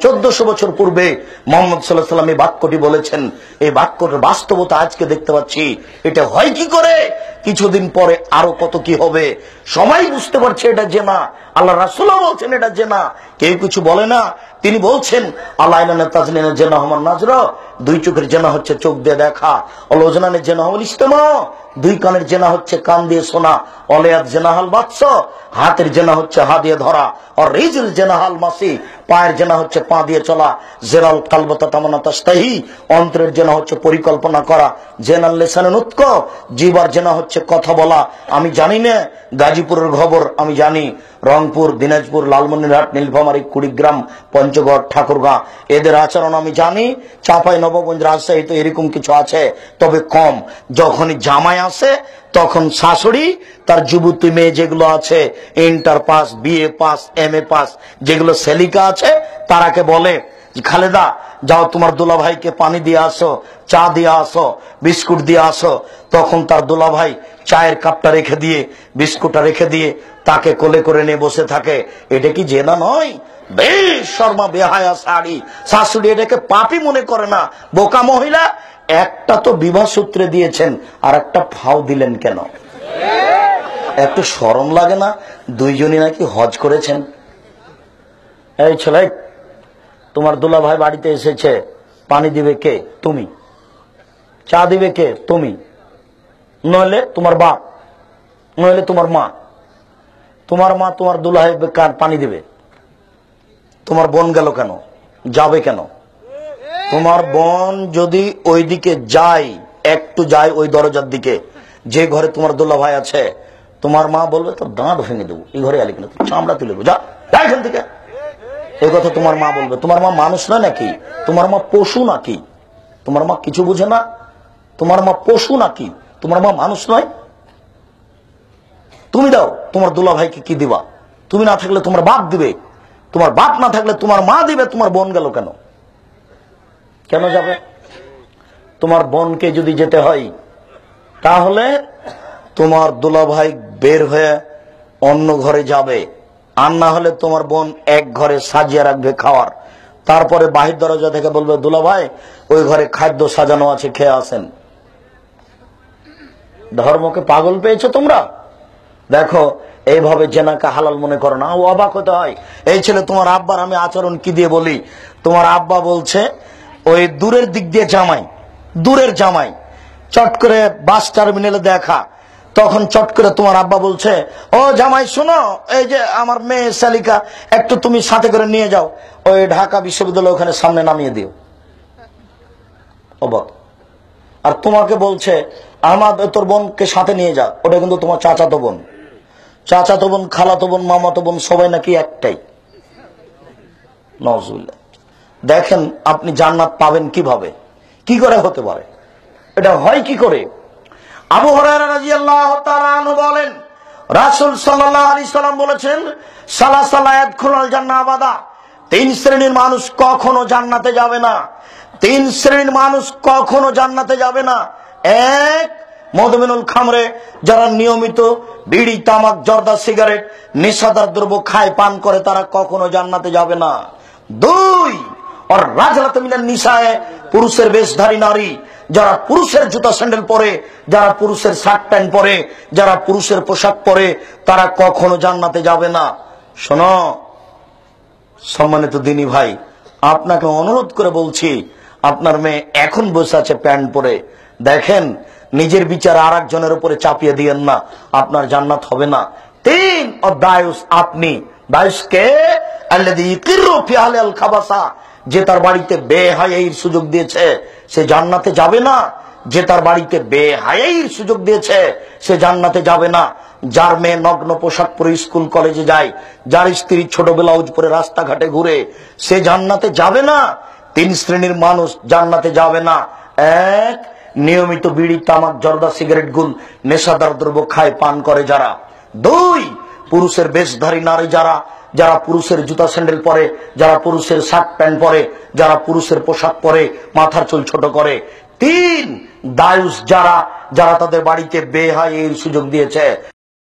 1400 বছর পূর্বে মুহাম্মদ সাল্লাল্লাহু আলাইহি ওয়াসাল্লাম এই বাক্যটি বলেছেন। এই বাক্যের বাস্তবতা আজকে দেখতে পাচ্ছি। এটা হয় কি করে? কিছুদিন পরে আরো কত কি হবে সবাই বুঝতে পারছে এটা জেনা। আল্লাহ রাসূলও বলছেন এটা জেনা, কেউ কিছু বলে না। তিনি বলছেন আল্লাহ ইলানা তাজলিনা জেনা হুমান নাজর, দুই চোখের জেনা হচ্ছে চোখ দিয়ে দেখা। অলজনানের জেনা হল ইস্তেমা, দুই কানের জেনা হচ্ছে কান দিয়ে শোনা। অলিয়াত জেনা হাল বাদশ, হাতের জেনা হচ্ছে হাত দিয়ে ধরা। আর রিজল জেনা হাল মাসি, পায়ের জেনা হচ্ছে পা দিয়ে চলা। জেনাল কালবতা তামান্না তাস্তাহি, অন্তরের জেনা হচ্ছে পরিকল্পনা করা। জেনাল লিসানুন উতক, জিহ্বার জেনা হচ্ছে কথা বলা। আমি জানি না গাজীপুরের খবর, আমি জানি রংপুর, দিনাজপুর, লালমনিরহাট, নীলফামারী, কুড়িগ্রাম, পঞ্চগড়, ঠাকুরগাঁ এদের আচরণ আমি জানি। চাঁপাই নবাবগঞ্জ, রাজশাহী তো এরকম কিছু আছে, তবে কম। যখনই জামাই আসে তখন শাশুড়ি তার যুবতী মেয়ে যেগুলো আছে, inter pass, BA pass, MA pass, যেগুলো সেলিকা আছে, তারাকে বলে খালেদা যাও তোমার দুলাভাইকে পানি দিয়ে আসো, চা দিয়ে আসো, বিস্কুট দিয়ে আসো। তখন তার দুলাভাই চায়ের কাপটা রেখে দিয়ে, বিস্কুটটা রেখে দিয়ে তাকে কোলে করে নিয়ে বসে থাকে। এটা কি জেনা নয়? বেশ শর্মা বেহায়া শাড়ি শাশুড়ি এটাকে পাপি মনে করে না। বোকা মহিলা, একটা তো বিবাহ সূত্রে দিয়েছেন, আর একটা ফাও দিলেন কেন? একটু শরম লাগে না? দুইজনই নাকি হজ করেছেন। এই ছেলে, তোমার দুলা ভাই বাড়িতে এসেছে, পানি দিবে কে? তুমি। চা দিবে কে? তুমি। নইলে তোমার বাপ, নইলে তোমার মা। তোমার মা তোমার দুলা ভাই পানি দিবে। তোমার বোন গেল কেন? যাবে কেন? তোমার বোন যদি ওইদিকে যায়, একটু যায় ওই দরজার দিকে, যে ঘরে তোমার দুলা ভাই আছে, তোমার মা বলবে তোর দাঁত ভেঙে দেবো, এই ঘরে আলি কিনা, চামড়া তুলে দেবো, যা এখান থেকে। এই কথা তোমার মা বলবে। তোমার মা মানুষ নয় নাকি? তোমার মা পশু নাকি? তোমার মা কিছু বুঝে না? তোমার মা পশু নাকি? তোমার মা মানুষ নয়? তুমি দাও তোমার দুলা ভাইকে কি দিবা? তুমি না থাকলে তোমার বাপ দিবে, তোমার বাপ না থাকলে তোমার মা দিবে। তোমার বোন গেল কেন? কেন যাবে? তোমার বোনকে যদি যেতে হয়, তাহলে তোমার দুলাভাই বের হয়ে অন্য ঘরে যাবে, আর না হলে তোমার বোন এক ঘরে সাজিয়ে রাখবে খাওয়ার। তারপরে বাহির দরজা থেকে বলবে দুলাভাই ওই ঘরে খাদ্য সাজানো আছে, খেয়ে আসেন। ধর্মকে পাগল পেয়েছো তোমরা? দেখো এইভাবে জেনাকে হালাল মনে করো না, ও অবাক হতে হয়। এই ছেলে তোমার আব্বার আমি আচরণ কি দিয়ে বলি। তোমার আব্বা বলছে ওই দূরের দিক দিয়ে জামাই, দূরের জামাই চট করে বাস টার্মিনালে দেখা, তখন চট করে তোমার আব্বা বলছে ও জামাই শোনো, এই যে আমার মেয়ে শালিকা একটু তুমি সাথে করে নিয়ে যাও, ওই ঢাকা বিশ্ববিদ্যালয় ওখানে সামনে নামিয়ে দিও। অবাক। আর তোমাকে বলছে আমার তোর বোনকে সাথে নিয়ে যা, ওটা কিন্তু তোমার চাচাতো বোন। চাচাতো বোন, খালাতো বোন, মামাতো বোন সবাই নাকি একটাই। নজরুল্লাহ। দেখেন আপনি জান্নাত পাবেন কিভাবে, কি করে হতে পারে? এটা হয় কি করে? আবু হুরায়রা রাদিয়াল্লাহু তাআলা আনহু বলেন রাসূল সাল্লাল্লাহু আলাইহি সাল্লাম বলেছেন সালাসালা ইয়াদখুলুল জান্নাহ আবাদা, তিন শ্রেণীর মানুষ কখনো জান্নাতে যাবে না। তিন শ্রেণীর মানুষ কখনো জান্নাতে যাবে না। এক, মদমিনুল খামরে, যারা নিয়মিত বিড়ি, তামাক, জর্দা, সিগারেট, নেশাদার দ্রব্য খায়, পান করে, তারা কখনো জান্নাতে যাবে না। দুই, আর রাজলাতে মিনান নিসায়ে, পুরুষের বেশধারী নারী, যারা পুরুষের জুতা স্যান্ডেল পরে, যারা পুরুষের শার্ট প্যান্ট পরে, যারা পুরুষের পোশাক পরে, তারা কখনো জান্নাতে যাবে না। শোনো সম্মানিত দিনী ভাই, আপনাকে অনুরোধ করে বলছি, আপনার মেয়ে এখন বসে আছে প্যান্ট পরে, দেখেন নিজের বিচার আর একজনের উপরে চাপিয়ে দিয়েন না, আপনার জান্নাত হবে না। তিন, দায়ুস, আপনি দায়ুসকে আল্লাযী ইকিরু ফি আহলিল খাবাসা, যে তার বাড়িতে বেহায়াইর সুযোগ দিয়েছে সে জান্নাতে যাবে না। যে তার বাড়িতে বেহায়াইর সুযোগ দিয়েছে সে জান্নাতে যাবে না। যার মেয়ে নগ্ন পোশাক পরে স্কুল কলেজে যায়, যার স্ত্রী ছোট ব্লাউজ পরে রাস্তাঘাটে ঘুরে, সে জান্নাতে যাবে না। তিন শ্রেণীর মানুষ জান্নাতে যাবে না। এক, নিয়মিত বিড়ি, তামাক, জর্দা, সিগারেট, গুল, নেশাদার দ্রব্য খায়, পান করে যারা। দুই, পুরুষের বেশধারী নারী, যারা যারা পুরুষের জুতা স্যান্ডেল পরে, যারা পুরুষের শার্ট প্যান্ট পরে, যারা পুরুষের পোশাক পরে, মাথার চুল ছোট করে। তিন, দায়ুস, যারা যারা তাদের বাড়িতে বেহায়াইর সুযোগ দিয়েছে।